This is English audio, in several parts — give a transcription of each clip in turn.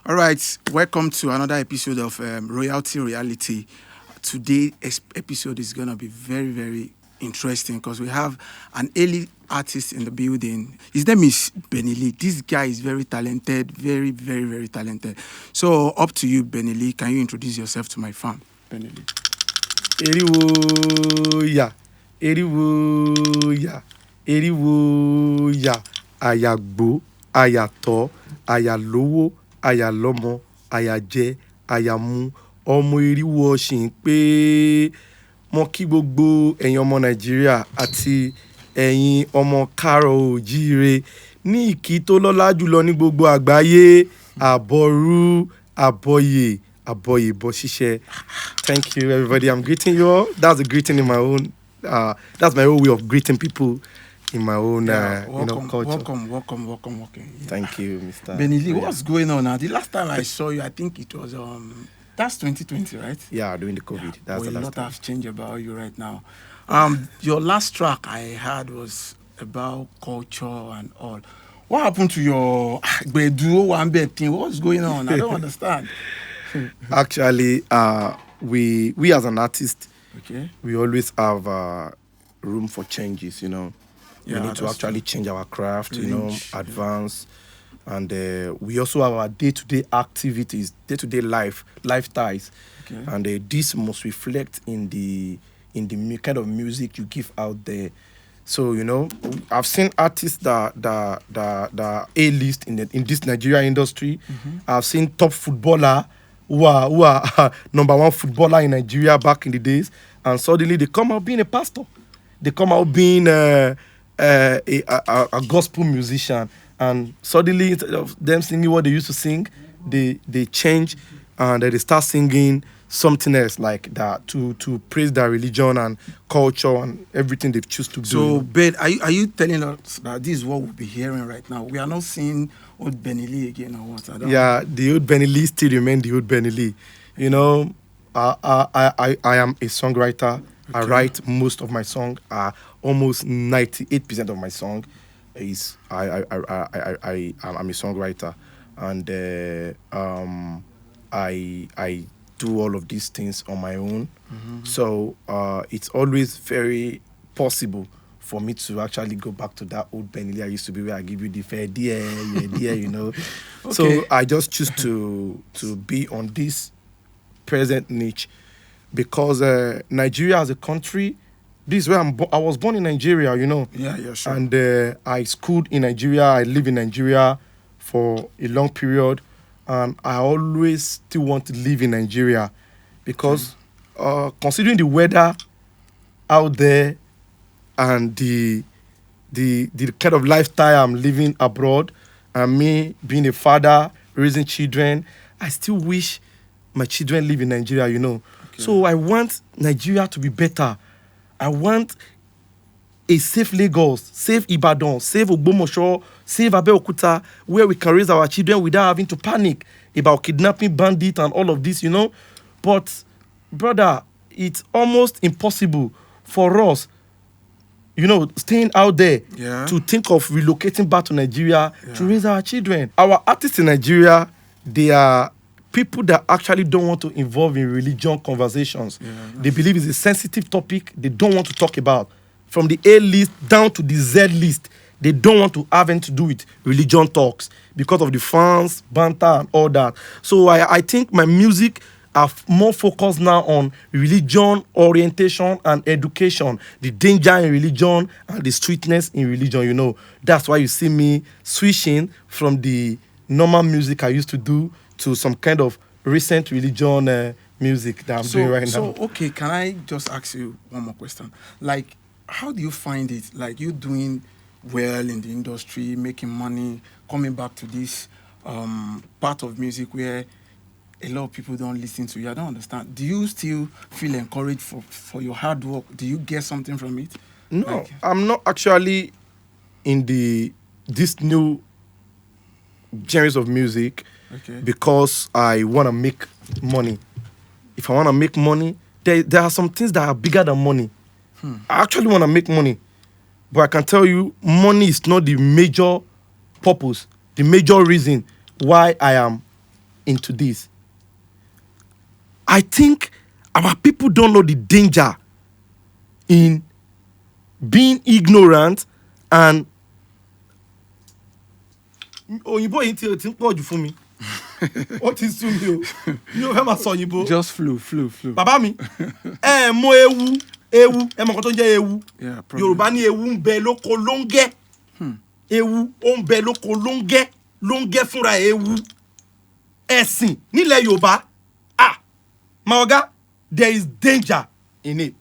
All right, welcome to another episode of Royalty Reality. Today's episode is going to be very, very interesting because we have an early artist in the building. His name is Bennylee. This guy is very talented, very, very, very talented. So up to you, Bennylee. Can you introduce yourself to my fam, Bennylee? Eriwo ya, eriwo ya, eriwo ya. Àyàgbó, àyàtọ̀, àyàlówó, àyàlọ́mọ, àyàjẹ, àyàmu. Ọmọ eriwo ọ̀sìn pé mo kí gbogbo ẹ̀yin ọmọ Nàìjíríà àti ẹ̀yin ọmọ káàárọ̀ oòjíire ní ìkí tó lọ́lá jùlọ ní gbogbo àgbáyé. Àbọ̀rú, àbọ̀yè, àbọ̀yè bọ̀ ṣíṣẹ́. Thank you, everybody. I'm greeting you all. That's a greeting in my own. That's my own way of greeting people in my own, welcome, culture. welcome. Thank you, Mr. Bennylee, what's going on now? The last time I saw you, I think it was that's 2020, right? Yeah, during the COVID. That's the A last lot time. has changed about you right now. Your last track I heard was about culture and all. What happened to your Gbedu Wambe thing? What's going on? I don't understand. Actually, we as an artist, Okay. we always have room for changes, Yeah, we need to that's actually change our craft, Lynch, yeah. advance. And we also have our day-to-day activities, day-to-day lifestyles. Okay. And this must reflect in the kind of music you give out there. So, I've seen artists that are A-list in this Nigerian industry. Mm-hmm. I've seen top footballer who are number one footballer in Nigeria back in the days, and suddenly they come out being a pastor. They come out being a gospel musician, and suddenly instead of them singing what they used to sing, they change and they start singing something else like that to praise their religion and culture and everything they choose to do. So, Ben, are you telling us that this is what we'll be hearing right now? We are not seeing old Bennylee again or what? I don't Yeah, the old Bennylee still remain the old Bennylee. I am a songwriter. I Okay. write most of my song. Almost 98% of my song is I'm a songwriter, and I do all of these things on my own. Mm-hmm. So it's always very possible for me to actually go back to that old Bennylee I used to be, where I give you the fair dear, Okay. So I just choose to be on this present niche because Nigeria as a country, this is where I was born in Nigeria, Yeah, sure. and I schooled in Nigeria. I live in Nigeria for a long period, and I always still want to live in Nigeria because considering the weather out there and the kind of lifestyle I'm living abroad, and me being a father, raising children, I still wish my children live in Nigeria, Okay. So I want Nigeria to be better. I want a safe Lagos, safe Ibadan, safe Ogbomoso, safe Abeokuta, where we can raise our children without having to panic about kidnapping, bandits, and all of this, But, brother, it's almost impossible for us, staying out there Yeah. to think of relocating back to Nigeria to Yeah. raise our children. Our artists in Nigeria, they are people that actually don't want to involve in religion conversations. Yeah, They believe it's a sensitive topic they don't want to talk about. From the A list down to the Z list, they don't want to have anything to do with religion talks because of the fans, banter, and all that. So I think my music are more focused now on religion, orientation, and education. The danger in religion and the sweetness in religion, That's why you see me switching from the normal music I used to do to some kind of recent religion music that I'm doing right now. So, okay, can I just ask you one more question? Like, how do you find it? Like, you doing well in the industry, making money, coming back to this part of music where a lot of people don't listen to you. I don't understand. Do you still feel encouraged for your hard work? Do you get something from it? No, Like, I'm not actually in this new genres of music okay. because I want to make money. If I want to make money, there are some things that are bigger than money. I actually want to make money, but I can tell you, money is not the major purpose, the major reason why I am into this. I think our people don't know the danger in being ignorant and òyìnbó yìí ti ń pọ̀ jù fún mi. Ó ti sú mi o. Mi ò fẹ́ máa sọ òyìnbó. Just flow. Bàbá mi, mọ ewu, ẹ mọ nǹkan tó ń jẹ́ ewu. Yeah, Yorùbá ní ewu ń bẹ lóko lóńgẹ́. Ewu ó ń bẹ lóko lóńgẹ́ fúnra ewu. Ẹ̀sìn nílẹ̀ Yorùbá. My oga, there is danger in it.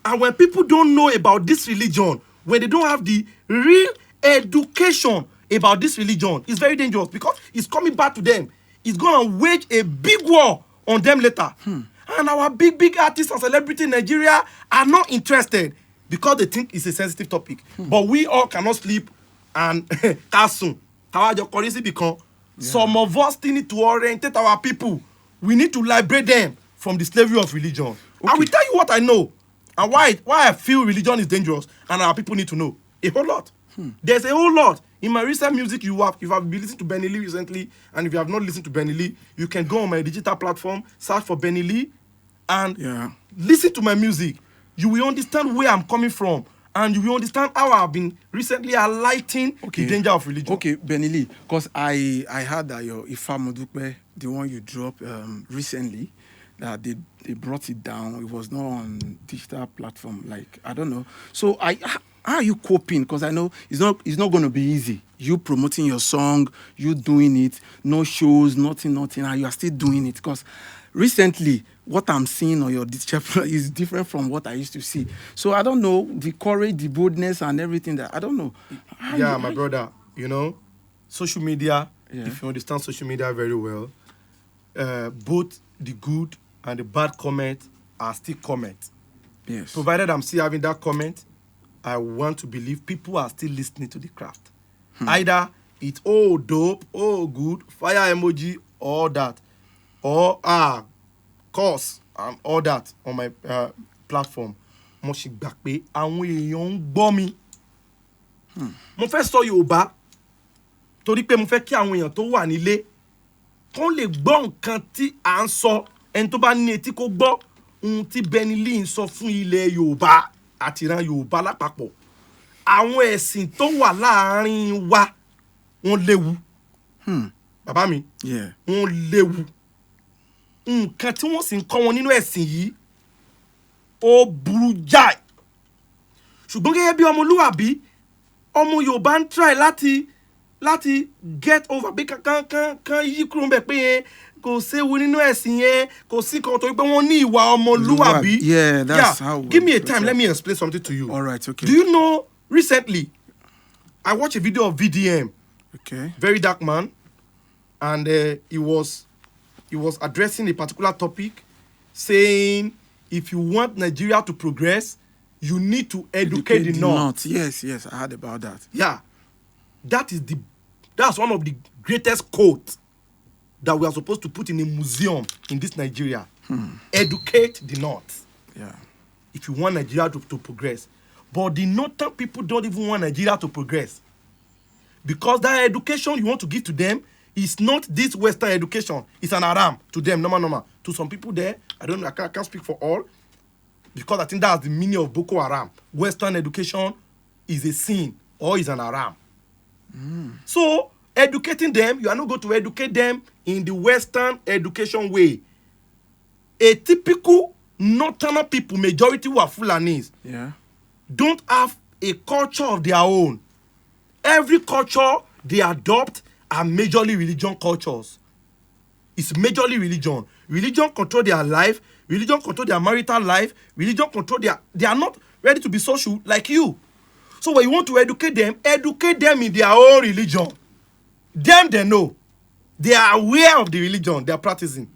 And when people don't know about this religion, when they don't have the real education about this religion, it's very dangerous because it's coming back to them. It's going to wage a big war on them later. And our big artists and celebrities in Nigeria are not interested because they think it's a sensitive topic. But we all cannot sleep and kasun. Because some of us still need to orientate our people. We need to liberate them from the slavery of religion. Okay. I will tell you what I know and why I feel religion is dangerous and our people need to know. A whole lot. There's a whole lot. In my recent music, if you have been listening to Bennylee recently, and if you have not listened to Bennylee, you can go on my digital platform, search for Bennylee, and listen to my music. You will understand where I'm coming from, and you will understand how I've been recently highlighting the danger of religion. Okay, Bennylee, because I heard that your Ifa Modupe, the one you dropped recently, that they brought it down. It was not on digital platform. Like, I don't know. So how are you coping? Because I know it's not going to be easy. You promoting your song, you doing it, no shows, nothing, and you are still doing it. Because recently, what I'm seeing on your digital is different from what I used to see. So I don't know the courage, the boldness, and everything that I don't know. My brother, social media. If you understand social media very well, both the good and the bad comment are still comment. Yes. Provided I'm still having that comment, I want to believe people are still listening to the craft. Either it's dope, good, fire emoji, all that, or course and all that on my platform. Mo ṣì gbà pé àwọn èèyàn ń gbọ́ mi. Mo fẹ́ sọ Yorùbá torí pé mo fẹ́ kí àwọn èèyàn tó wà nílé kán lè gbọ́ nǹkan tí à ń sọ. Ẹni tó bá ní etí kó gbọ́ ohun tí Bennylee ń sọ fún ilẹ̀ Yorùbá àti ìran Yorùbá lápapọ̀. Àwọn ẹ̀sìn tó wà láàárín wa wọ́n léwu. Bàbá mi, wọ́n léwu. Nǹkan tí wọ́n sì ń kọ́ wọn nínú ẹ̀sìn yìí ó burú jáì. Ṣùgbọ́n gẹ́gẹ́ bí ọmọlúwàbí, ọmọ Yorùbá ń try láti get over bí kan yí kúrò ńbẹ̀ pé kò séwu nínú ẹ̀sìn yẹn, kò sí kan torí pé wọ́n ní ìwà ọmọlúwàbí. That's how. Give me a time. Let me explain something to you. All right, okay. Do you know recently I watched a video of VDM. Okay. Very dark man, and he was addressing a particular topic, saying if you want Nigeria to progress, you need to educate the North. Yes, I heard about that. Yeah, that's one of the greatest quotes that we are supposed to put in a museum in this Nigeria. Educate the North. Yeah. If you want Nigeria to progress. But the Northern people don't even want Nigeria to progress. Because that education you want to give to them is not this Western education. It's an haram to them, normal. To some people there, I can't speak for all. Because I think that's the meaning of Boko Haram. Western education is a sin or is an haram. So, educating them, you are not going to educate them in the Western education way. A typical Northern people, majority who are Fulanis, don't have a culture of their own. Every culture they adopt are majorly religion cultures. It's majorly religion. Religion control their life. Religion control their marital life. Religion control they are not ready to be social like you. So when you want to educate them in their own religion. Them they know. They are aware of the religion they are practicing.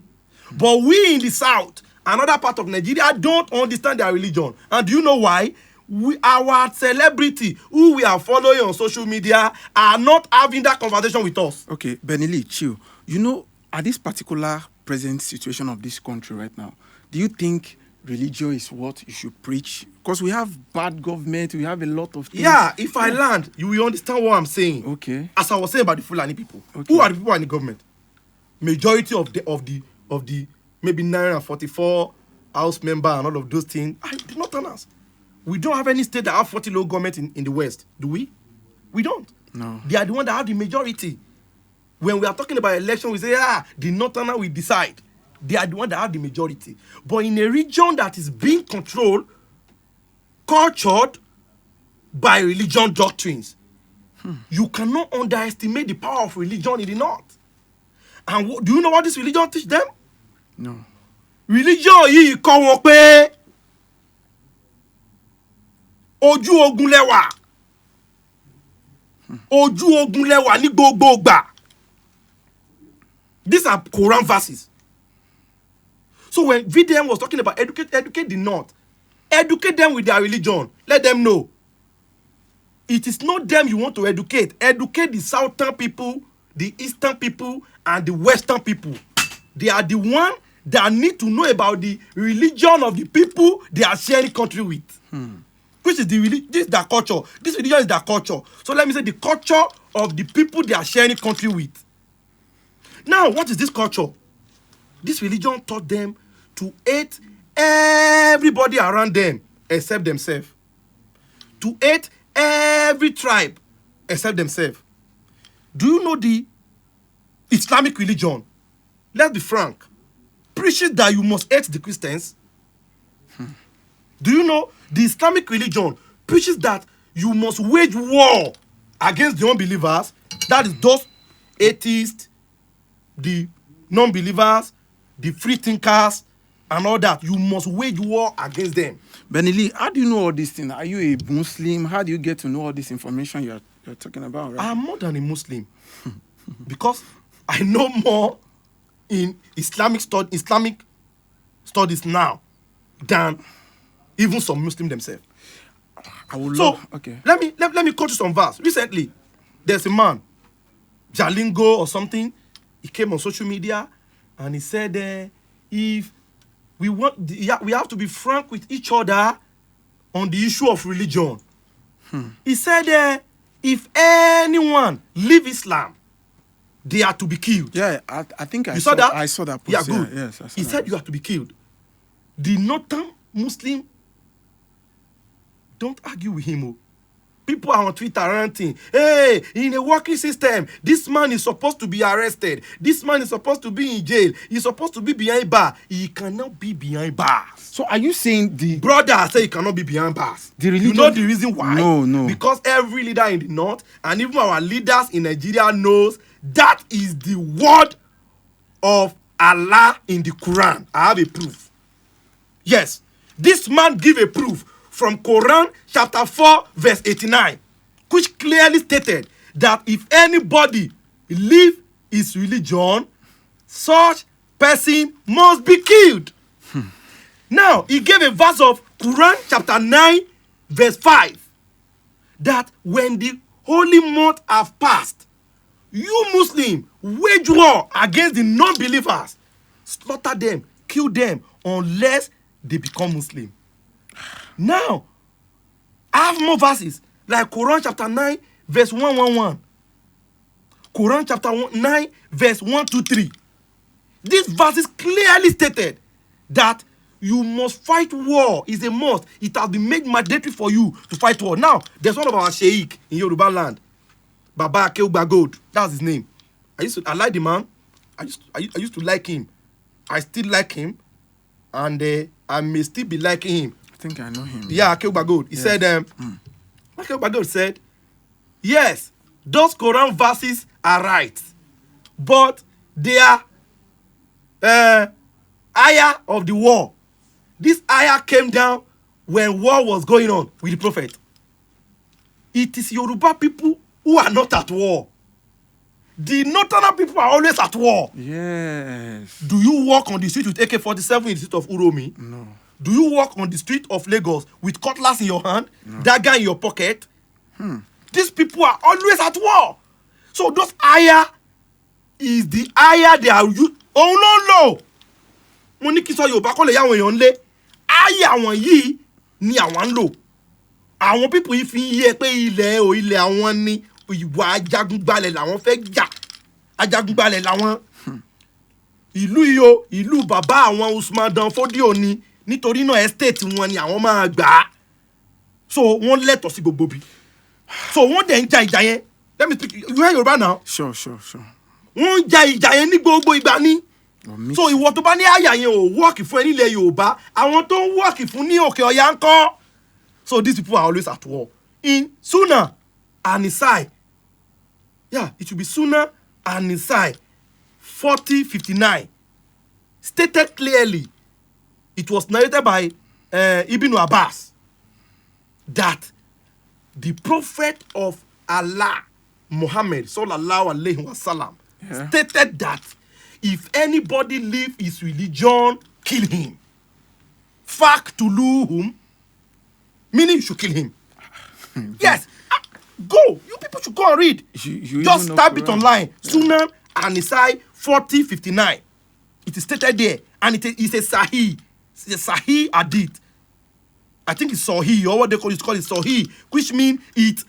But we in the South, another part of Nigeria, don't understand their religion. And do you know why? Our celebrity who we are following on social media are not having that conversation with us. Okay, Bennylee, chill. You know, at this particular present situation of this country right now, do you think religion is what you should preach? Because we have bad government, we have a lot of things. Yeah, if I land, you will understand what I'm saying. Okay. As I was saying about the Fulani people. Okay. Who are the people in the government? majority of the maybe 944 house member and all of those things are the Northerners. We don't have any state that have 40 local government in the West, do we? We don't. No. They are the one that have the majority. When we are talking about election, we say, the Northerner will decide. They are the one that have the majority. But in a region that is being controlled, cultured by religion doctrines, you cannot underestimate the power of religion in the North. And do you know what this religion teach them? No. Religion yìí kọ́ wọn pé ojú ogun lẹ́wà. Ojú ogun lẹ́wà ní gbogbo ìgbà. These are Quran verses. So when VDM was talking about educate the North, educate them with their religion. Let them know. It is not them you want to educate. Educate the Southern people, the Eastern people, and the Western people. They are the one that need to know about the religion of the people they are sharing country with. Which is the religion? This is their culture. This religion is their culture. So let me say the culture of the people they are sharing country with. Now, what is this culture? This religion taught them to hate everybody around them except themselves. To hate every tribe except themselves. Do you know the Islamic religion? Let's be frank. Preaches that you must hate the Christians. Do you know the Islamic religion preaches that you must wage war against the unbelievers? That is those atheists, the non-believers, the free thinkers, and all that. You must wage war against them. Bennylee, how do you know all these things? Are you a Muslim? How do you get to know all this information you're talking about? Right? I am more than a Muslim because I know more in Islamic studies now than even some Muslims themselves. I would So love, okay. let me quote you some verse. Recently, there's a man, Jalingo or something. He came on social media and he said, if we have to be frank with each other on the issue of religion. He said, if anyone leave Islam, they are to be killed. Yeah, I think I saw that. I saw that post. Yeah, good. Yeah, yes, I saw he that said post. you have to be killed. The Northern Muslim, don't argue with him. People are on Twitter ranting, hey, in a working system, this man is supposed to be arrested. This man is supposed to be in jail. He's supposed to be behind bars. He cannot be behind bars. So are you saying the Brother, I say he cannot be behind bars. The religion- You know the reason why? No. Because every leader in the North, and even our leaders in Nigeria knows that is the word of Allah in the Quran. I have a proof. Yes, this man give a proof from Quran chapter 4 verse 89, which clearly stated that if anybody leave his religion, such person must be killed. Now, he gave a verse of Quran chapter 9 verse 5, that when the holy month have passed, you Muslim wage war against the non-believers, slaughter them, kill them, unless they become Muslim. Now, I have more verses like Quran chapter 9 verse 111. Quran chapter 9 verse 123. These verses clearly stated that you must fight war. Is a must. It has been made mandatory for you to fight war. Now, there's one of our sheikh in Yoruba land, Baba Akeugba. That's his name. I like the man. I used to like him. I still like him, and I may still be liking him. I think I know him. Yeah, Akeugba. He said, Akeugba said, yes, those Quran verses are right, but they are ayah of the war. This ayah came down when war was going on with the prophet. It is Yoruba people who are not at war. The Northern people are always at war. Yes. Do you walk on the street with AK-47 in the street of Uromi? No. Do you walk on the street of Lagos with cutlass in your hand, dagger in your pocket? These people are always at war. So those ayah is the ayah they are used. Oh no. Mo ní kí sọ Yorùbá kọ́ lè yá àwọn èèyàn lé. Ayah àwọn yìí ni àwọn ń lò. Àwọn people yìí fi ń yé pé ilẹ̀ àwọn ni ìwà ajagunbalẹ̀ làwọn fẹ́ jà. Ajagunbalẹ̀ làwọn. ìlú iyo ìlú bàbá àwọn Usman Dan Fodio ni nítorí náà estate wọn ni àwọn máa gbà á so wọ́n lẹ́tọ̀ọ́ sí gbogbo bí so wọ́n dẹ̀ ń ja ìjà yẹn let me speak you hear Yorùbá now. Sure. wọ́n ń ja ìjà yẹn ní gbogbo ìgbà ni so ìwọ tó bá ní àyà yẹn ò wọ́ọ̀kì fún ẹ nílẹ̀ Yorùbá àwọn tó ń wọ́ọ̀kì fún ní Òkè Ọya ń kọ́ so these people are always at war in Sunna and Nisai. Yeah, it should be Sunna and Nisai 40:59 stated clearly. It was narrated by Ibn Abbas that the prophet of Allah Muhammad sallallahu alaihi wasallam stated that if anybody leave his religion, kill him. Faktuluhum, meaning you should kill him. Yes, go. You people should go and read. You just type it online. Sunan and Nisai 40:59. It is stated there, and it is a Sahih. It's a Sahih hadith. I think it's Sahih, or what they call it Sahih, which means it's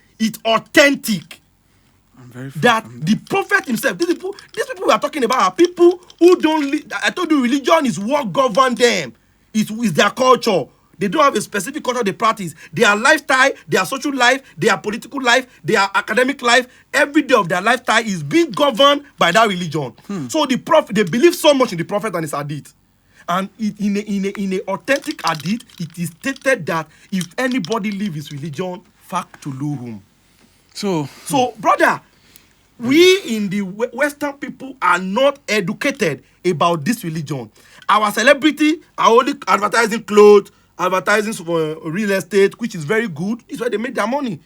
authentic. That the prophet himself, these people we are talking about are people who don't I told you religion is what governs them. It's their culture. They don't have a specific culture they practice. Their lifestyle, their social life, their political life, their academic life, every day of their lifestyle is being governed by that religion. So the prophet, they believe so much in the prophet and his hadith. And in a authentic hadith, it is stated that if anybody leave his religion, faktuluhum. So brother, we in the Western people are not educated about this religion. Our celebrity are only advertising clothes, advertising for real estate, which is very good. It's where they make their money.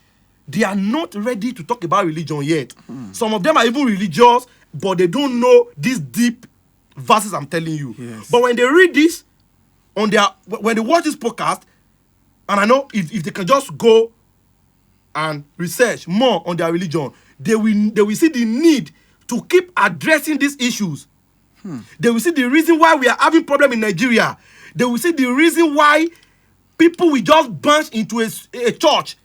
They are not ready to talk about religion yet. Some of them are even religious, but they don't know these deep verses I'm telling you. Yes. But when they read this when they watch this podcast, and I know if they can just go and research more on their religion, they will see the need to keep addressing these issues. They will see the reason why we are having problem in Nigeria. They will see the reason why people will just bunch into a church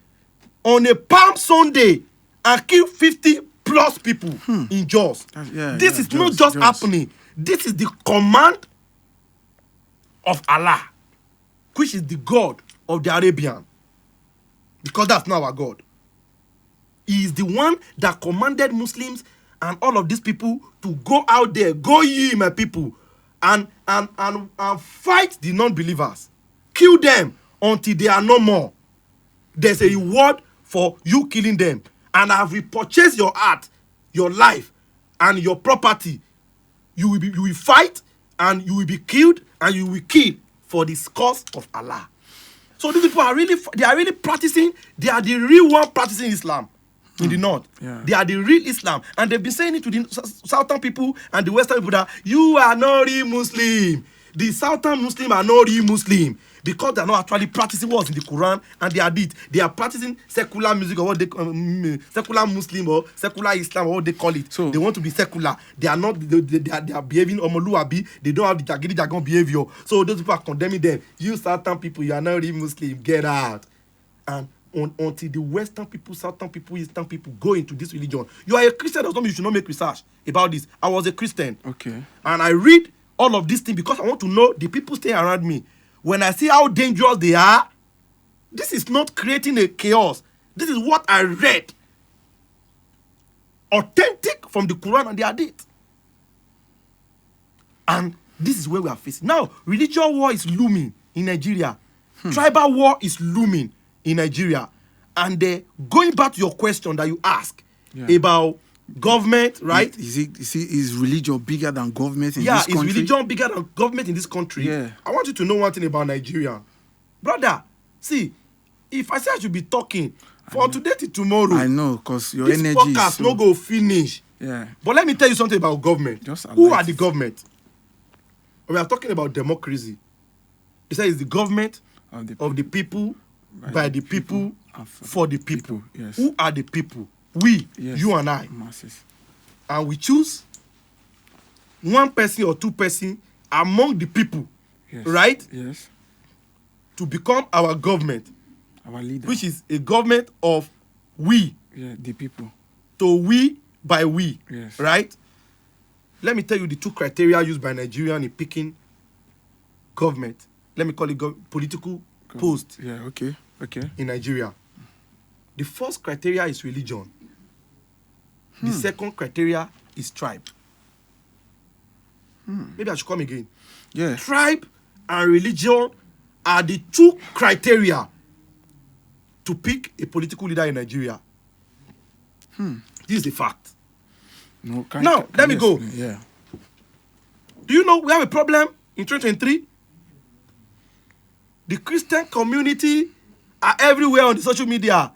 on a Palm Sunday and kill 50 plus people in Jos. This is not just happening. This is the command of Allah, which is the God of the Arabian. Because that's not our God. He is the one that commanded Muslims and all of these people to go out there, go ye my people, and fight the non-believers. Kill them until they are no more. There's a reward for you killing them. And I have repurchased your heart, your life, and your property. You will fight, and you will be killed, and you will kill for the cause of Allah. So these people are really practicing. They are the real one practicing Islam in the north. They are the real Islam, and they've been saying it to the southern people and the western people that you are not real Muslim. The southern Muslim are not real Muslim because they are not actually practicing what's in the Quran and the Hadith. They are practicing secular music or what they secular Muslim or secular Islam or what they call it. So they want to be secular. They are not. They are behaving omoluabi. They don't have the jagidi jagon behavior. So those people are condemning them. You southern people, you are not real Muslim. Get out. And until the western people, southern people, eastern people go into this religion. You are a Christian, does not mean you should not make research about this. I was a Christian. Okay. And I read all of these things because I want to know the people staying around me. When I see how dangerous they are, this is not creating a chaos. This is what I read. Authentic from the Quran and the Hadith. And this is where we are facing. Now, religious war is looming in Nigeria. Tribal war is looming in Nigeria. And going back to your question that you asked about government, right? Is religion bigger than government in this country? Is religion bigger than government in this country? Yeah. I want you to know one thing about Nigeria. Brother, see, if I say I should be talking from today to tomorrow, I know, because your this energy podcast is so... no go finish. Yeah. But let me tell you something about government. Who are the government? We are talking about democracy. It says it's the government of the people, by the people, for the people. Yes. Who are the people? We, you and I. Masses. And we choose one person or two person among the people, right? Yes. To become our government. Our leader. Which is a government of we. Yeah, the people. To we by we. Yes. Right? let me tell you the two criteria used by Nigerian in picking government. Let me call it political post. Yeah, okay. In Nigeria. The first criteria is religion. The second criteria is tribe. Maybe I should come again. Yeah. Tribe and religion are the two criteria to pick a political leader in Nigeria. This is the fact. No, Now, let me go. Yeah. Do you know we have a problem in 2023? The Christian community are everywhere on the social media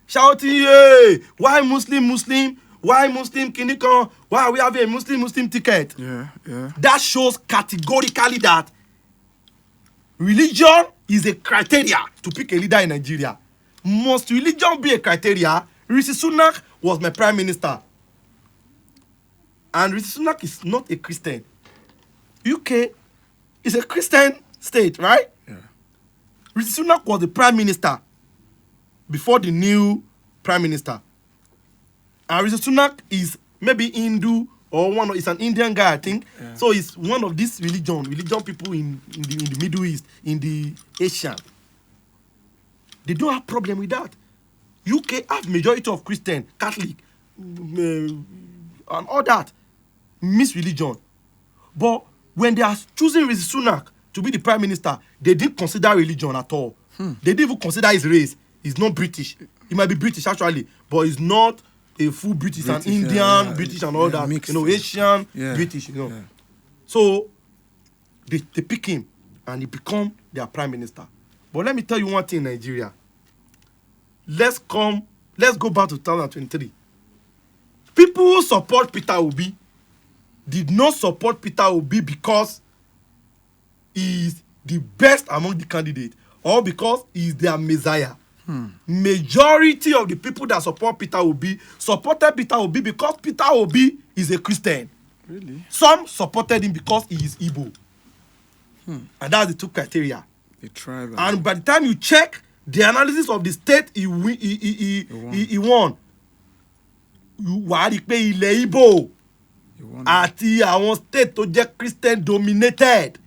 shouting, "Hey, why Muslim? Why Muslim Kinikon? Why we have a Muslim ticket?" Yeah. That shows categorically that religion is a criteria to pick a leader in Nigeria. Must religion be a criteria? Rishi Sunak was my prime minister. And Rishi Sunak is not a Christian. UK is a Christian state, right? Yeah. Rishi Sunak was the prime minister before the new prime minister. And Rishi Sunak is maybe Hindu or is an Indian guy, I think. Yeah. So he's one of these religion people in the Middle East, in the Asian. They don't have problem with that. UK have majority of Christian, Catholic, and all that. Miss religion. But when they are choosing Rishi Sunak to be the prime minister, they didn't consider religion at all. They didn't even consider his race. He's not British. He might be British actually, but he's not a full British, an Indian, British and all that. Mixed. Asian, British, Yeah. So they pick him and he become their prime minister. But let me tell you one thing in Nigeria. Let's go back to 2023. People who support Peter Obi did not support Peter Obi because he is the best among the candidates or because he is their messiah. Majority of the people that support Peter Obi supported Peter Obi because Peter Obi is a Christian. Really? Some supported him because he is Igbo. And that's the two criteria. The tribe. And by the time you check the analysis of the state he won, wàá rí pé ilẹ̀ Igbo àti àwọn state tó jẹ́ Christian dominated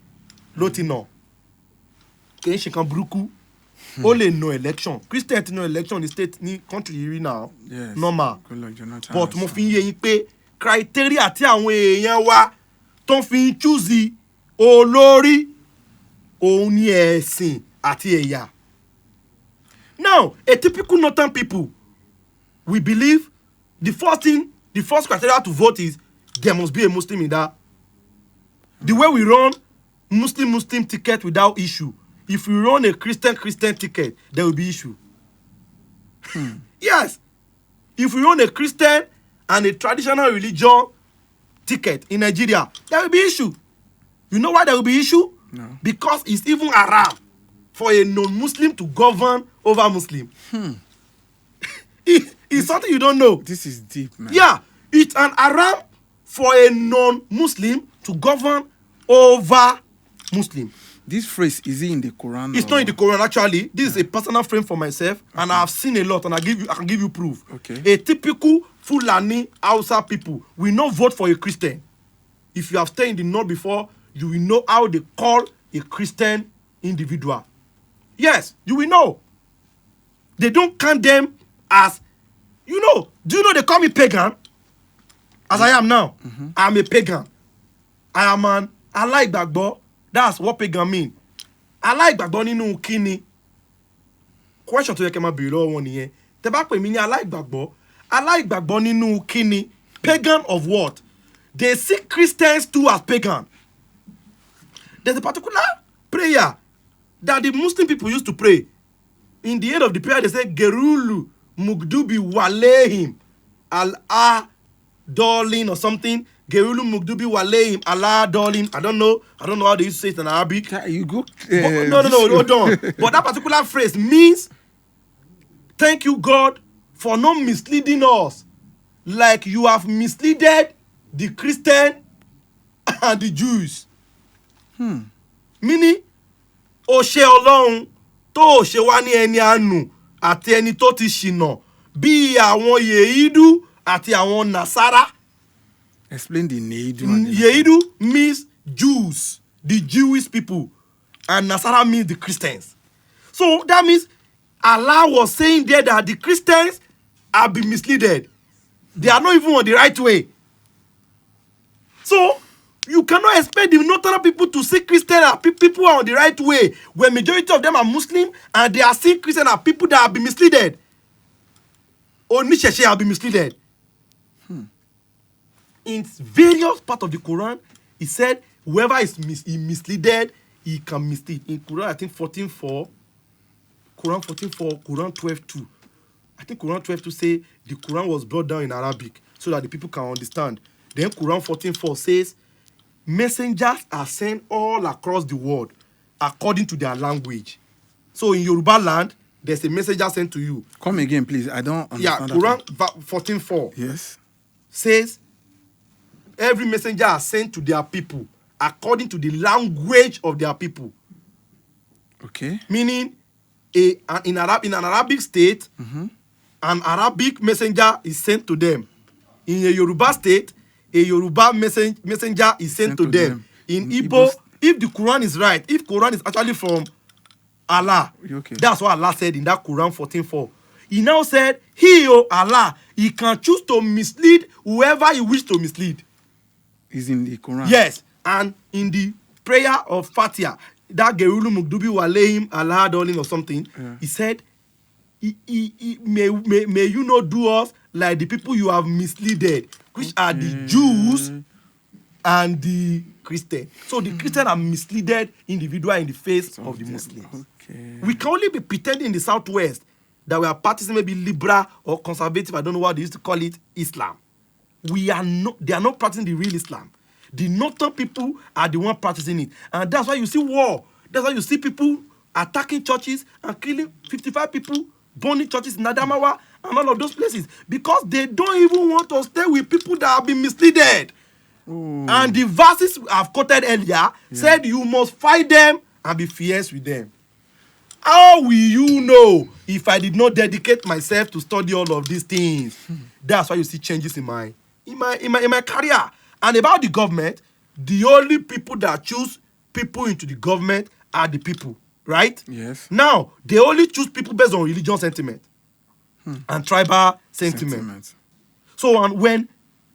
ló ti nà. Kì í ṣe kan burúkú. Ó lè no election. Christian ti no election ní state ní country yìí now. Yes. Normal. Jonathan, But mo fi ń yé yín pé criteria tí àwọn èèyàn wa tó fi ń choose olórí òun ni ẹ̀sìn àti ẹ̀yà. Now, a typical northern people, we believe the first criteria to vote is there must be a Muslim in that. The way we run Muslim ticket without issue. If we run a Christian ticket, there will be issue. Yes. If we run a Christian and a traditional religion ticket in Nigeria, there will be issue. You know why there will be issue? No. Because it's even haram for a non-Muslim to govern over Muslim. It's something you don't know. This is deep, man. Yeah, it's an haram for a non-Muslim to govern over Muslim. This phrase, is it in the Quran? It's not in the Quran actually. This is a personal frame for myself, and I've seen a lot, and I can give you proof. Okay. A typical Fulani Hausa people will not vote for a Christian. If you have stayed in the north before, you will know how they call a Christian individual. Yes, you will know. They don't count them as, do you know they call me pagan? As I am now. I'm a pagan. I am an aláìgbàgbọ́. That's what pagan mean. Aláìgbàgbọ́ nínú kíni. Question tó yẹ kẹ́ máa béèrè lọ́wọ́ wọn nìyẹn. Tẹ́ bá pè mí ní aláìgbàgbọ́. Aláìgbàgbọ́ nínú kíni. Pagan of what? They see Christians too as pagan. There's a particular prayer that the Muslim people used to pray. In the end of the prayer, they say, Gerulu Mugdubi Walehim Al-A-Dolin or something. Gerulu Mugdubi Walehim Al-A-Dolin. I don't know how they used to say it in Arabic. You go. No, hold on. But that particular phrase means, thank you, God, for not misleading us like you have misled the Christian and the Jews. Meaning, ó ṣe Ọlọ́run tó ṣe wá ní ẹni àánú àti ẹni tó ti ṣìnà bí àwọn Yèhídù àti àwọn Nàsárà. Explain the Neidu. and the Yeidu means Jews, the Jewish people, and Nasara means the Christians. So that means Allah was saying there that the Christians have been misled. They are not even on the right way. So you cannot expect the Northern people to see Christians as people are on the right way when majority of them are Muslim and they are seeing Christians as people that have been misled. Or Nisheshe have been misled. In various parts of the Quran, it said whoever is misled, he can mislead. In Quran, I think 14:4, Quran 14:4, Quran 12:2. I think Quran 12:2 say the Quran was brought down in Arabic so that the people can understand. Then Quran 14:4 says messengers are sent all across the world according to their language. So in Yoruba land, there's a messenger sent to you. Come again, please. I don't understand. Yeah, Quran 14:4 Yes. says every messenger are sent to their people according to the language of their people. Okay. Meaning, in an Arabic state, an Arabic messenger is sent to them. In a Yoruba state, a Yoruba messenger is sent to them. In Igbo, if the Quran is right, if Quran is actually from Allah, Okay. that's what Allah said in that Quran 14:4. He now said, He, Allah, He can choose to mislead whoever He wishes to mislead. Is in the Quran. Yes, and in the prayer of Fatiha, that Gerulu Mugdubi Walehim Allah Darling or something, he said, may you not do us like the people you have misled, which are the Jews and the Christians. So the Christians are misled individual in the face of the Muslims. Okay. We can only be pretending in the Southwest that we are practicing maybe liberal or conservative, I don't know what they used to call it, Islam. They are not practicing the real Islam. The northern people are the one practicing it. And that's why you see war. That's why you see people attacking churches and killing 55 people, burning churches in Adamawa and all of those places. Because they don't even want to stay with people that have been misled. Ooh. And the verses I've quoted earlier said you must fight them and be fierce with them. How will you know if I did not dedicate myself to study all of these things? That's why you see changes in my career. And about the government, the only people that choose people into the government are the people, right? Yes. Now, they only choose people based on religious sentiment and tribal sentiment. So and when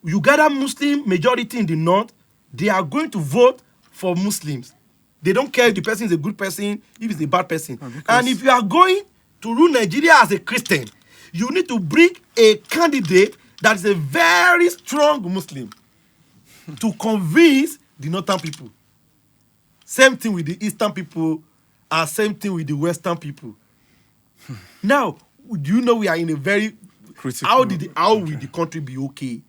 you gather Muslim majority in the north, they are going to vote for Muslims. They don't care if the person is a good person, if he's a bad person. And if you are going to rule Nigeria as a Christian, you need to bring a candidate that is a very strong Muslim to convince the northern people. Same thing with the eastern people and same thing with the western people. Now, do you know we are in a very critical. How will the country be okay?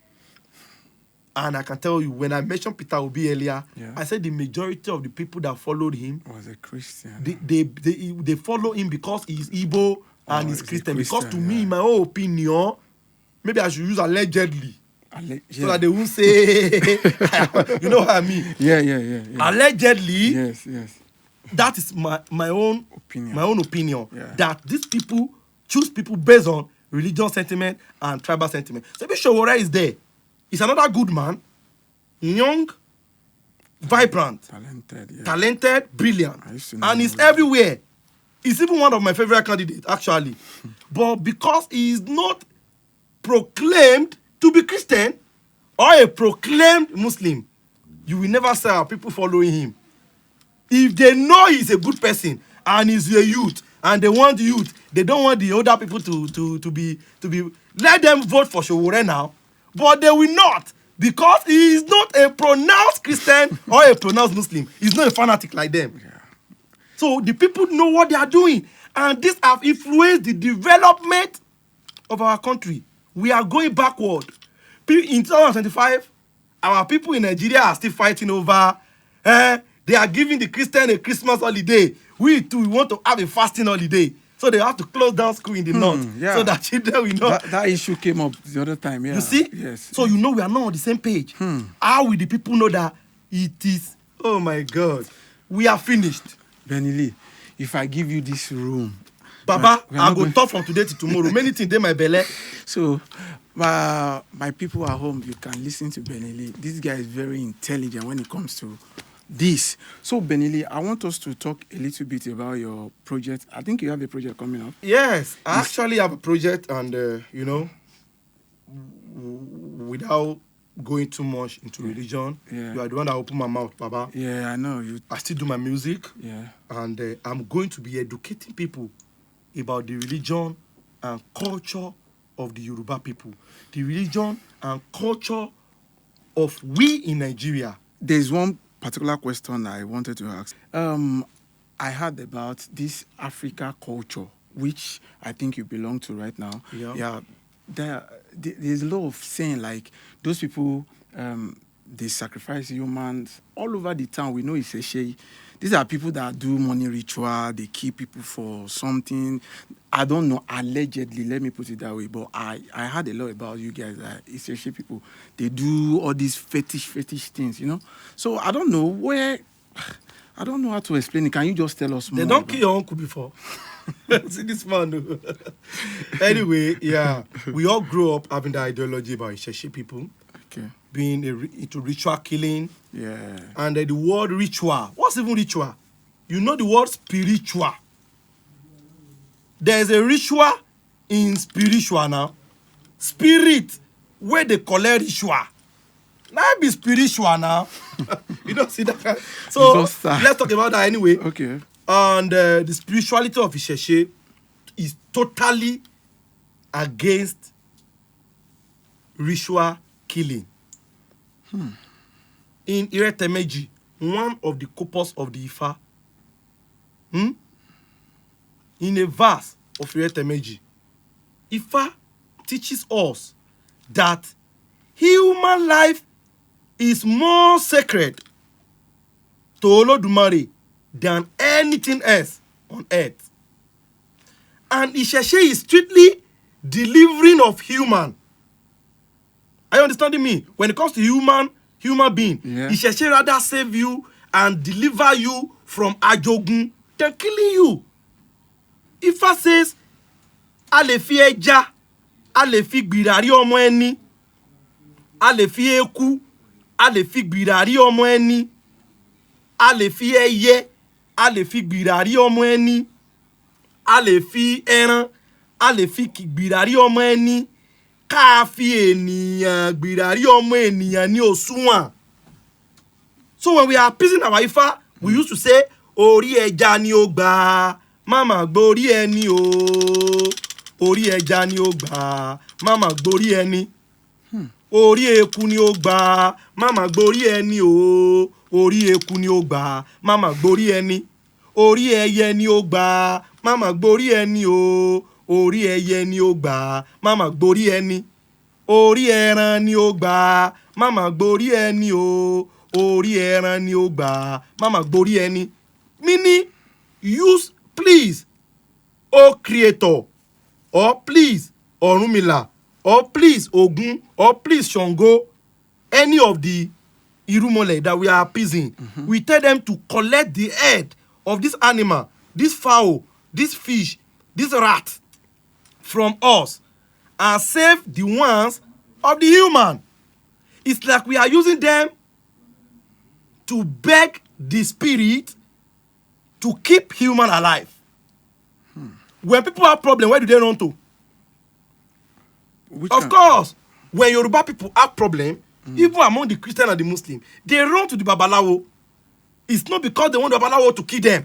And I can tell you, when I mentioned Peter Obi earlier, I said the majority of the people that followed him was a Christian. They follow him because he's Igbo and he's Christian. Because to me, in my own opinion, maybe I should use allegedly. So that they won't say, you know what I mean? Yeah. Allegedly, yes. That is my own opinion. That these people choose people based on religious sentiment and tribal sentiment. So if Showore is there, he's another good man, young, vibrant, talented, brilliant, and he's everywhere. He's even one of my favorite candidates, actually. But because he is not proclaimed to be Christian or a proclaimed Muslim, you will never see our people following him. If they know he's a good person and he's a youth and they want the youth, they don't want the older people to be let them vote for Showore now, but they will not, because he is not a pronounced Christian or a pronounced Muslim. He's not a fanatic like them. So the people know what they are doing, and this have influenced the development of our country. We are going backward. In 2025, our people in Nigeria are still fighting over, they are giving the Christian a Christmas holiday. We too, we want to have a fasting holiday. So they have to close down school in the north. So that children will know. That issue came up the other time, You see? Yes. So you know we are not on the same page. How will the people know that it is, oh my God, we are finished? Bennylee, if I give you this room, Baba, I go talk from today to tomorrow. Many things in my belly. So, My people at home, you can listen to Bennylee. This guy is very intelligent when it comes to this. So, Bennylee, I want us to talk a little bit about your project. I think you have a project coming up. Yes, I actually have a project, and without going too much into religion, you are the one that opened my mouth, Baba. Yeah, I know you. I still do my music. Yeah. And I'm going to be educating people about the religion and culture of the Yoruba people, the religion and culture of we in Nigeria. There's one particular question I wanted to ask. I heard about this Africa culture, which I think you belong to right now. Yeah. There's a lot of saying like those people, they sacrifice humans all over the town. We know it's a shame. These are people that do money ritual. They kill people for something. I don't know, allegedly, let me put it that way. But I heard a lot about you guys. It's a shame people. They do all these fetish things, you know. So I don't know where. I don't know how to explain it. Can you just tell us more? They don't kill your uncle before. See this man. Anyway, yeah, we all grew up having the ideology about Isheshe people. Okay. Being into ritual killing. Yeah. And the word ritual. What's even ritual? You know the word spiritual. There's a ritual in spiritual now. Spirit, where they collect ritual. Now be spiritual now. You don't see that? So let's talk about that anyway. Okay. And the spirituality of Isheshe is totally against ritual killing. In Iretemeji, one of the corpus of the Ifa, in a verse of Iretemeji, Ifa teaches us that human life is more sacred to Olodumare than anything else on earth. And Isheshe is strictly delivering of human. Are you understanding me? When it comes to human being, Isheshe rather save you and deliver you from ajogun than killing you. Ifa says, a lè fi ẹja, a lè fi gbìràrí ọmọ ẹni, a lè fi eku, a lè fi gbìràrí ọmọ ẹni, a lè fi ẹyẹ, a lè fi gbìràrí ọmọ ẹni, a lè fi ẹran, a lè fi gbìràrí ọmọ ẹni, ká fi ènìyàn gbìràrí ọmọ ènìyàn ní òṣùwọ̀n. So when we are appeasing our Ifa, we used to say, orí ẹja ni ó gbà, mama gborí ẹni o. Orí ẹja ni ó gbà, mama gborí ẹni. Orí eku ni ó gbà, mama gborí ẹni o. Orí eku ni ó gbà, mama gborí ẹni. Orí ẹyẹ ni ó gbà, mama gborí ẹni o. Orí ẹyẹ ni ó gbà, mama gborí ẹni. Orí ẹran ni ó gbà, mama gborí ẹni o. Orí ẹran ni ó gbà, mama gborí ẹni. Meaning, use please, O Creator, or please Orunmila, or please Ogun, or please Shango, any of the Irumole that we are appeasing. We tell them to collect the head of this animal, this fowl, this fish, this rat from us and save the ones of the human. It's like we are using them to beg the spirit to keep human alive. When people have problem, where do they run to? Of course, when Yoruba people have problem, even among the Christian and the Muslim, they run to the Babalawo. It's not because they want the Babalawo to kill them,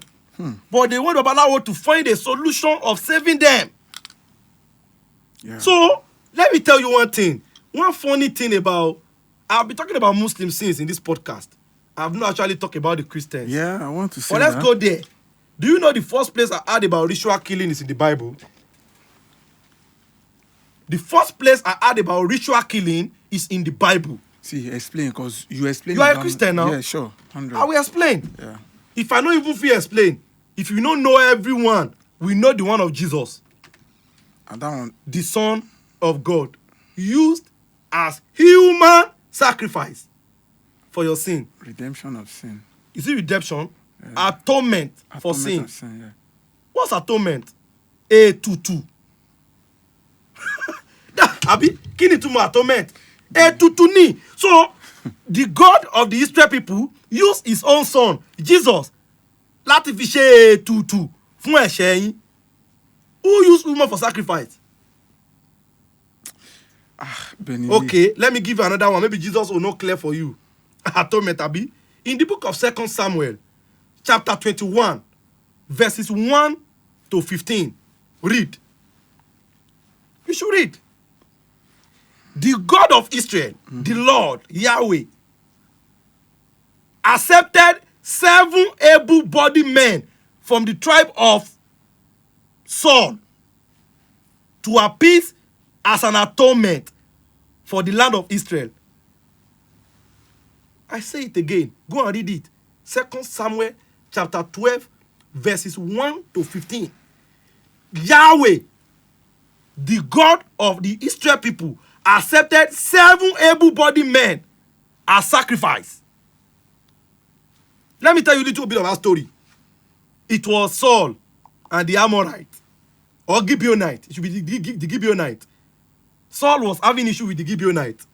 but they want the Babalawo to find a solution of saving them. Yeah. So, let me tell you one thing. One funny thing about, I've been talking about Muslim sins in this podcast. I've not actually talked about the Christians. Yeah, I want to say that. But let's go there. Do you know the first place I heard about ritual killing is in the Bible? The first place I heard about ritual killing is in the Bible. See, explain, because you explain. You are a Christian now? Yeah, sure. 100. I will explain. Yeah. If I don't even feel explain, if you don't know everyone, we know the one of Jesus. And that one, the Son of God, used as human sacrifice for your sin. Redemption of sin. Is it redemption? Yeah. Atonement for sin. Of sin, yeah. What's atonement? A to two. Abi, Kí ni ìtumọ̀ atonement? Ètùtù ni. So the God of the Israel people used his own son, Jesus, láti fi ṣe ètùtù fún ẹ̀ṣẹ̀ yín. Who used woman for sacrifice? Bennylee. Okay, let me give you another one. Maybe Jesus will not clear for you. Atonement, abi. In the book of 2 Samuel, chapter 21, verses 1 to 15. Read. You should read. The God of Israel, the Lord, Yahweh, accepted 7 able-bodied men from the tribe of Saul to appease as an atonement for the land of Israel. I say it again. Go and read it. 2 Samuel chapter 12, verses 1 to 15. Yahweh, the God of the Israel people, accepted 7 able-bodied men as sacrifice. Let me tell you a little bit of that story. It was Saul and the Amorite, or Gibeonite. It should be the Gibeonite. Saul was having issue with the Gibeonite.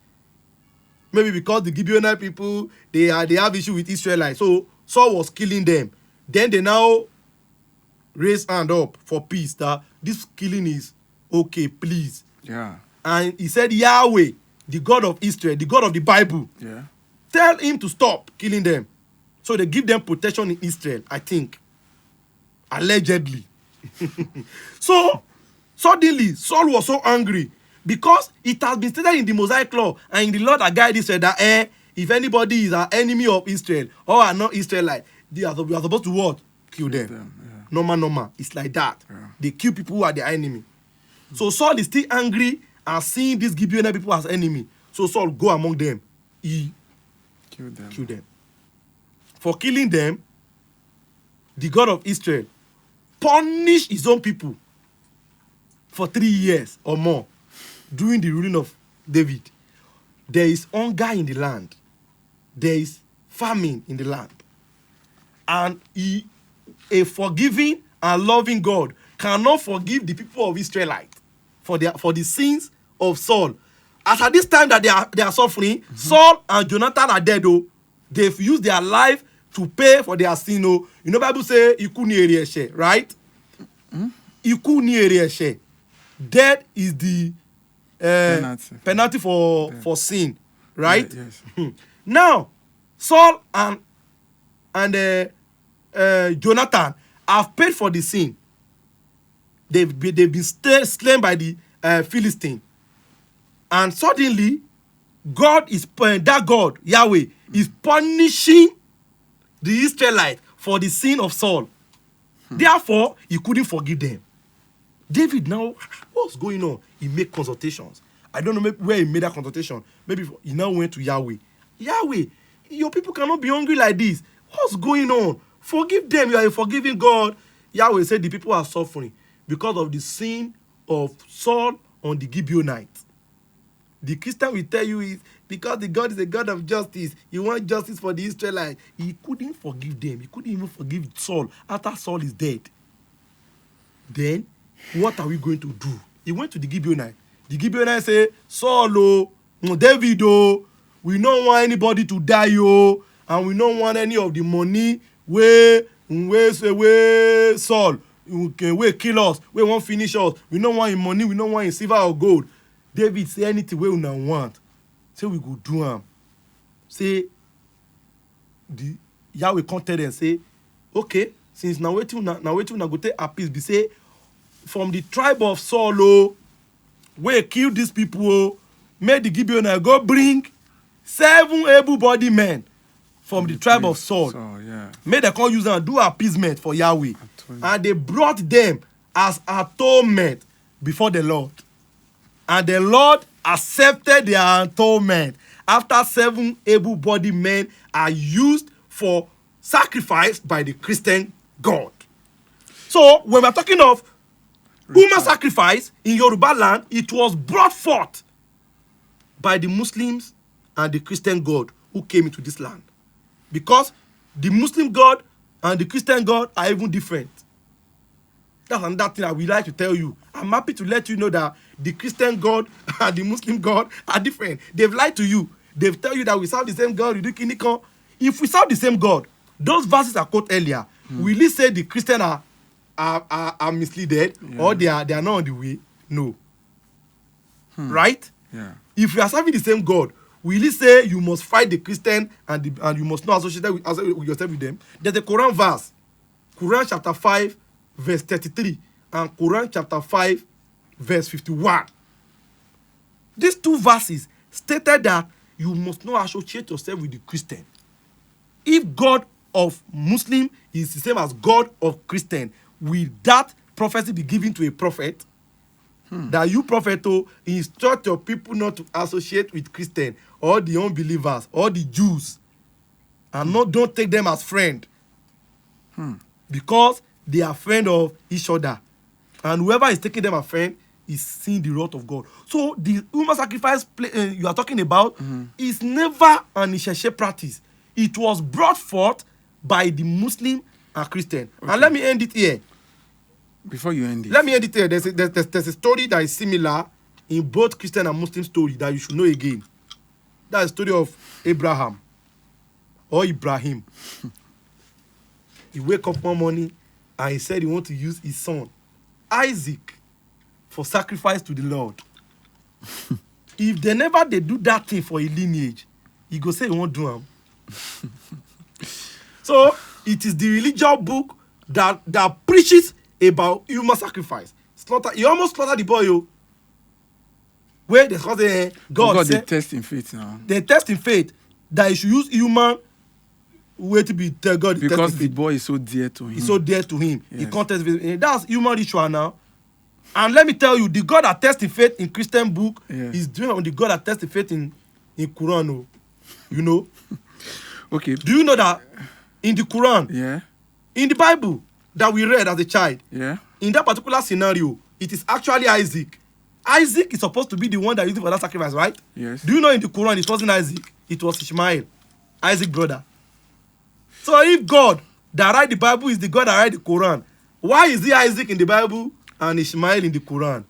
Maybe because the Gibeonite people, they have issue with Israelites. So Saul was killing them. Then they now raise hand up for peace, that this killing is okay, please. Yeah. And he said, Yahweh, the God of Israel, the God of the Bible, Yeah. tell him to stop killing them. So they give them protection in Israel, I think. Allegedly. So suddenly, Saul was so angry because it has been stated in the Mosaic law and in the law that guide Israel that if anybody is an enemy of Israel or are not Israelite, we are supposed to what? Kill them. Yeah. Normal. It's like that. Yeah. They kill people who are their enemy. So Saul is still angry and seeing these Gibeonite people as enemy. So Saul go among them. He Kill them. For killing them, the God of Israel punished his own people for 3 years or more during the ruling of David. There is hunger in the land. There is famine in the land. And a forgiving and loving God cannot forgive the people of Israelite for the sins of Saul. As at this time that they are suffering, Saul and Jonathan are dead. They've used their life to pay for their sin. You know, Bible say iku ni ere ẹ̀ṣẹ̀, right? Iku ni ere ẹ̀ṣẹ̀. Death is the penalty for sin, right? Yes. Now, Saul and Jonathan have paid for the sin. They've been slain by the Philistine. And suddenly, that God, Yahweh, is punishing the Israelites for the sin of Saul. Therefore, he couldn't forgive them. David now, what's going on? He made consultations. I don't know where he made that consultation. Maybe he now went to Yahweh. Yahweh, your people cannot be hungry like this. What's going on? Forgive them. You are a forgiving God. Yahweh said the people are suffering because of the sin of Saul on the Gibeonites. The Christian will tell you is because the God is a God of justice. He wants justice for the Israelites. He couldn't forgive them. He couldn't even forgive Saul after Saul is dead. Then, what are we going to do? He went to the Gibeonites. The Gibeonites say, Saul, David, we don't want anybody to die, and we don't want any of the money where Saul will kill us, we won't finish us. We don't want his money, we don't want his silver or gold. David say anything we don't want. Say we go do am. Say the Yahweh content and say, okay, since now waiting una go take a peace. Be say from the tribe of Saul, we kill these people. Make the Gibeonites go bring 7 able-bodied men from the tribe of Saul. Yeah. Make them come use and do appeasement for Yahweh. And they brought them as atonement before the Lord. And the Lord accepted their atonement after 7 able-bodied men are used for sacrifice by the Christian God. So when we're talking of human sacrifice in Yoruba land, it was brought forth by the Muslims and the Christian God who came into this land. Because the Muslim God and the Christian God are even different. That's another thing I would like to tell you. I'm happy to let you know that the Christian God and the Muslim God are different. They've lied to you. They've tell you that we serve the same God. We do kinikon. If we serve the same God, those verses I quote earlier, will it say the Christian are misleaded or they are not on the way? No. Right? Yeah. If you are serving the same God, will it say you must fight the Christian and you must not associate with yourself with them? There's a Quran verse, Quran chapter 5, verse 33, and Quran chapter 5, verse 51. These two verses stated that you must not associate yourself with the Christian. If God of Muslim is the same as God of Christian, will that prophecy be given to a prophet? That you, prophet, instruct your people not to associate with Christian or the unbelievers or the Jews, and don't take them as friend, because they are friend of each other, and whoever is taking them as friend is seeing the wrath of God. So the human sacrifice you are talking about is never an Isheshe practice. It was brought forth by the Muslim and Christian. Okay. And let me end it here. Before you end it, let me end it here. There's a story that is similar in both Christian and Muslim story that you should know again. That's the story of Abraham or Ibrahim. He wake up one morning and he said he want to use his son Isaac for sacrifice to the Lord. If they do that thing for a lineage, he go say he won't do them. So it is the religious book that preaches about human sacrifice. He almost slaughtered the boy. Where they say God they test in faith now. They test in faith that he should use human way to be tell God. Because the boy is so dear to him. He's so dear to him. Yes. He can't test faith. That's human ritual now. And let me tell you, the God that tests in faith in Christian book is doing on the God that tests in faith in Quran. You know? Okay. Do you know that in the Quran, in the Bible that we read as a child, in that particular scenario, it is actually Isaac. Isaac is supposed to be the one that used for that sacrifice, right? Yes. Do you know in the Quran it wasn't Isaac, it was Ishmael, Isaac's brother. So if God that write the Bible is the God that write the Quran, why is it Isaac in the Bible and Ishmael in the Quran?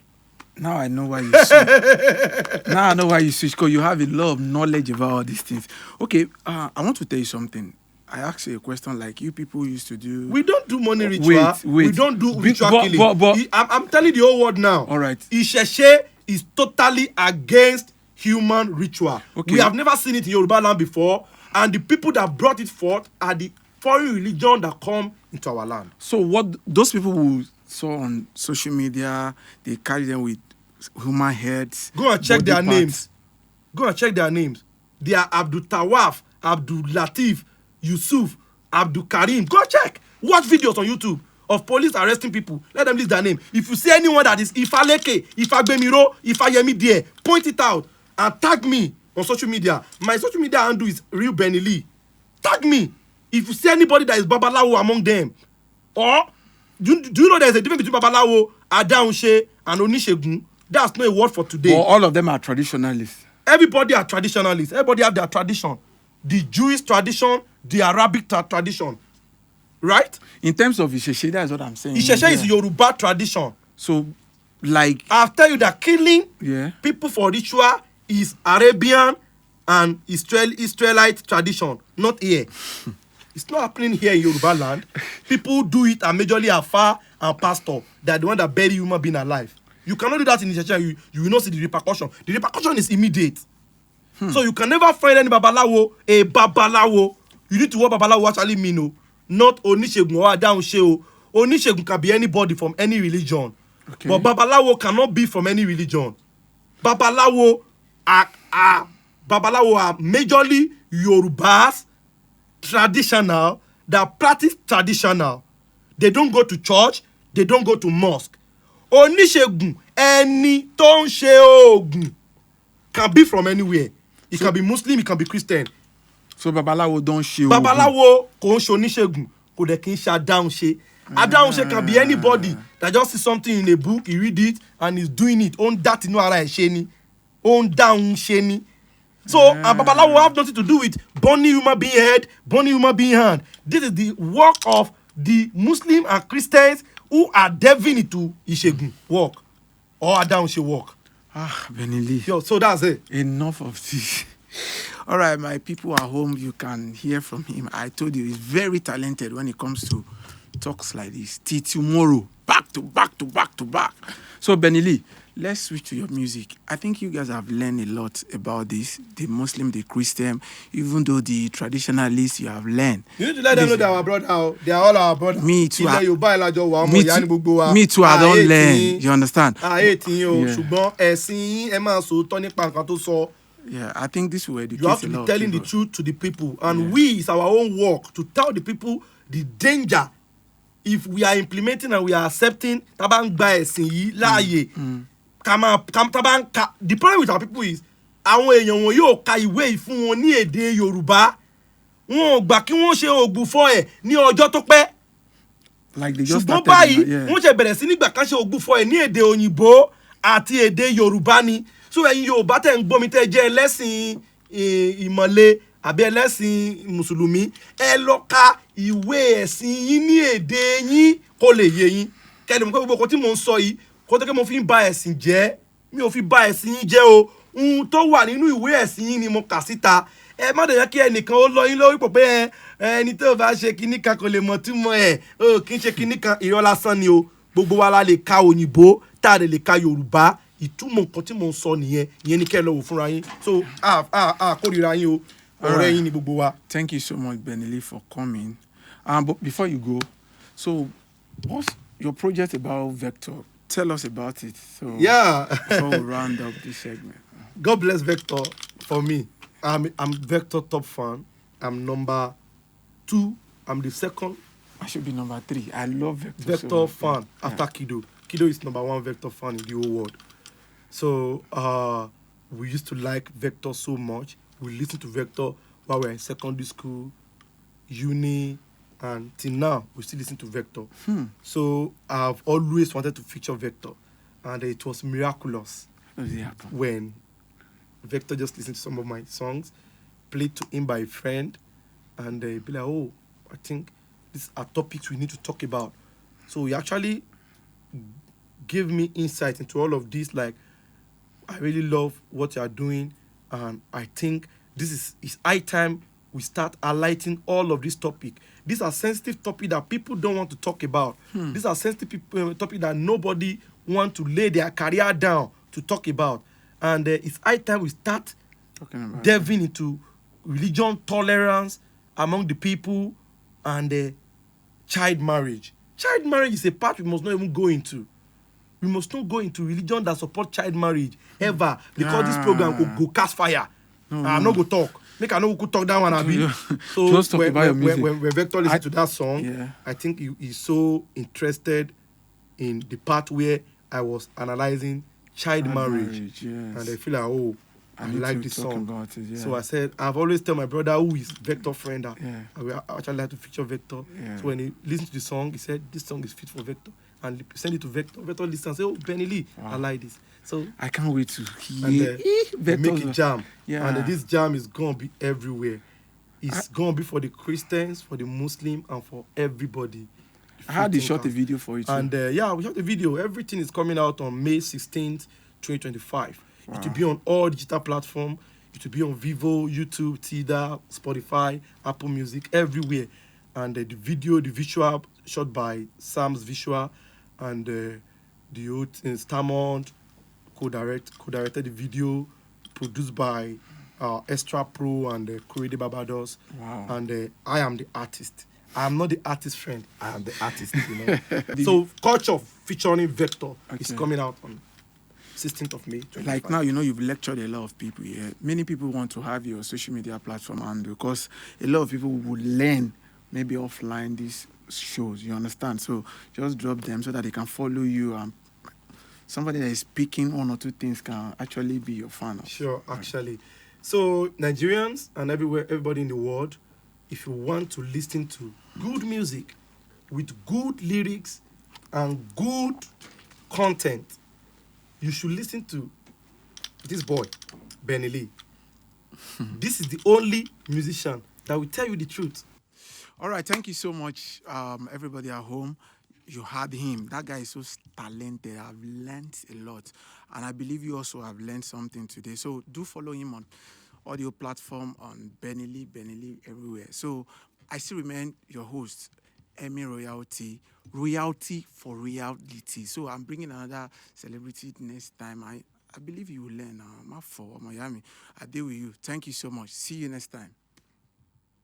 Now I know why you switch. Now I know why you switch, because you have a lot of knowledge about all these things. Okay, I want to tell you something. I asked you a question like you people used to do. We don't do money ritual. Wait. We don't do ritual killing. I'm telling the whole world now. All right. Isheshe is totally against human ritual. Okay. We have never seen it in Yoruba land before, and the people that brought it forth are the foreign religion that come into our land. So what those people who saw on social media, they carry them with human heads. Go and check their names. Go and check their names. They are Abdul Tawaf, Abdul Latif, Yusuf, Abdul Karim. Go check. Watch videos on YouTube of police arresting people. Let them list their name. If you see anyone that is Ifaleke, Ifagbemiro, Ifayemi there, point it out and tag me on social media. My social media handle is real Bennylee. Tag me. If you see anybody that is Babalawo among them, or do you know there's a difference between Babalawo, Adaunse, and Onishegun? That's not a word for today. Well, all of them are traditionalists. Everybody are traditionalists. Everybody have their tradition. The Jewish tradition, the Arabic tradition. Right? In terms of Isheshe, that's what I'm saying. Isheshe is Yoruba tradition. So, like... I'll tell you that killing people for ritual is Arabian and Israelite tradition, not here. It's not happening here in Yoruba land. People do it and majorly Afa and pastor. They're the one that bury human being alive. You cannot do that in Isheshe. You will not see the repercussion. The repercussion is immediate. So you can never find any babalawo, a babalawo. You need to know what babalawo actually mean, not Onishegun or Adaunse. Onishegun can be anybody from any religion. Okay. But babalawo cannot be from any religion. Babalawo are majorly Yorubas, traditional, that practice traditional. They don't go to church, they don't go to mosque. Onishegun, any tó ń ṣe ogun, can be from anywhere. It can be Muslim, it can be Christian. So Babalawo don't show. Babalawo kò ń ṣe oníṣègùn, kò dẹ̀ kí ń ṣe Adaunse. Adaunse can be anybody that just see something in a book, he read it, and he's doing it. Ó ń dá tinú ara ẹ̀ ṣe ni. Ó ń dáhùn ni. So Babalawo have nothing to do with burning human being head, burning human being hand. This is the work of the Muslim and Christians who are delving into Ishegun work. or Adam should walk. Bennylee. Yo, so that's it. Enough of this. All right, my people at home, you can hear from him. I told you he's very talented when it comes to talks like this. Till tomorrow, back to back to back to back. So Bennylee, let's switch to your music. I think you guys have learned a lot about this, the Muslim, the Christian, even though the traditionalists you have learned. You need to let them know that our brother, they are all our brothers. Me too. Me too, I don't learn. You understand? Yeah, I think this will educate. You have to be telling the truth to the people. And we, it's our own work to tell the people the danger if we are implementing and we are accepting tabang bias in láàyè. The problem with our people is àwọn èèyàn wọn yóò ka ìwé fún wọn ní èdè Yorùbá. Wọn ò gbà kí wọ́n ṣe ògbùfọ̀ ẹ̀ ní ọjọ́ tó pẹ́. Like they just ṣùgbọ́n báyìí wọ́n ṣe bẹ̀rẹ̀ sí nígbà kan ṣe ògbùfọ̀ ẹ̀ ní èdè òyìnbó àti èdè Yorùbá ni. So ẹ̀yin Yorùbá tẹ́ ń gbọ́ mi tẹ́ jẹ́ ẹlẹ́sìn ìmọ̀le àbí ẹlẹ́sìn mùsùlùmí ẹ lọ ka ìwé ẹ̀sìn yín ní èdè yín kó lè yé yín. Kẹ́ni mo pé gbogbo nǹkan tí mò ń sọ yìí kó tó kí mo fi ń ba ẹ̀sìn jẹ́ mi ò fi ba ẹ̀sìn yín jẹ́ o. Ohun tó wà nínú ìwé ẹ̀sìn yín ni mo kà síta. Ẹ má dẹ̀ yẹ kí ẹnìkan ó lọ yín lórí pọ̀ pé ẹni tó bá ṣe kinní kan kò lè mọ̀ túmọ̀ ẹ̀ ó kì í ṣe kinní kan irọ́ lásán ni o. Gbogbo wa la lè ka òyìnbó tá a lè ka Yorùbá. Ìtumọ̀ nǹkan tí mò ń sọ nìyẹn ìyẹn ni kẹ́ ẹ lọ wò fúnra yín. So kórìíra yín o ọ̀rẹ́ yín ni gbogbo wa. Thank you so much, Bennylee, for coming. But before you go, so what's your project about Vector? Tell us about it. So yeah, before we round up this segment. God bless Vector for me. I'm Vector top fan. I'm number 2. I'm the second. I should be number 3. I love Vector. Vector so fan after Kido. Kido is number 1 Vector fan in the whole world. So we used to like Vector so much. We listened to Vector while we were in secondary school, uni, and till now we still listen to Vector. So I've always wanted to feature Vector, and it was miraculous when Vector just listened to some of my songs, played to him by a friend, and be like, oh, I think these are topics we need to talk about. So he actually gave me insight into all of this. Like, I really love what you are doing, and I think it's high time we start highlighting all of this topic. These are sensitive topics that people don't want to talk about. These are sensitive topics that nobody wants to lay their career down to talk about. And it's high time we start delving into religion tolerance among the people and child marriage. Child marriage is a part we must not even go into. We must not go into religion that support child marriage ever, because this program could go cast fire. I'm not go talk. Make I know who could talk that one. So just talk about your music. When Vector listens to that song, I think he's so interested in the part where I was analyzing child marriage. And I feel like, oh, I like this song. So I said, I've always tell my brother who is Vector friend that I will actually like to feature Vector. So when he listened to the song, he said, this song is fit for Vector. And send it to Vector. Vector listens and say, oh, Bennylee, I like this. So I can't wait to hear make it jam. And this jam is going to be everywhere. It's going to be for the Christians, for the Muslim, and for everybody. I had to shot a video for it. And we shot a video. Everything is coming out on May 16th, 2025. It will be on all digital platforms. It will be on Vivo, YouTube, Tidal, Spotify, Apple Music, everywhere. And the visual shot by Sam's Visual, and the old Stamond co-directed the video, produced by Extra Pro and Correde Barbados. And I am the artist. I am not the artist friend. I am the artist. So Culture featuring Vector is coming out on 16th of May. 25. Like now, you've lectured a lot of people here. Many people want to have your social media platform, and because a lot of people would learn maybe offline these shows, you understand? So just drop them so that they can follow you, and somebody that is speaking 1 or 2 things can actually be your fan. Sure, actually. So Nigerians and everybody in the world, if you want to listen to good music with good lyrics and good content, you should listen to this boy, Bennylee. This is the only musician that will tell you the truth. All right, thank you so much, everybody at home. you had him. That guy is so talented. I've learned a lot. And I believe you also have learned something today. So do follow him on audio platform on Bennylee everywhere. So I still remain your host, Emmy Royalty for reality. So I'm bringing another celebrity next time. I believe you will learn. I'm for Miami. I deal with you. Thank you so much. See you next time.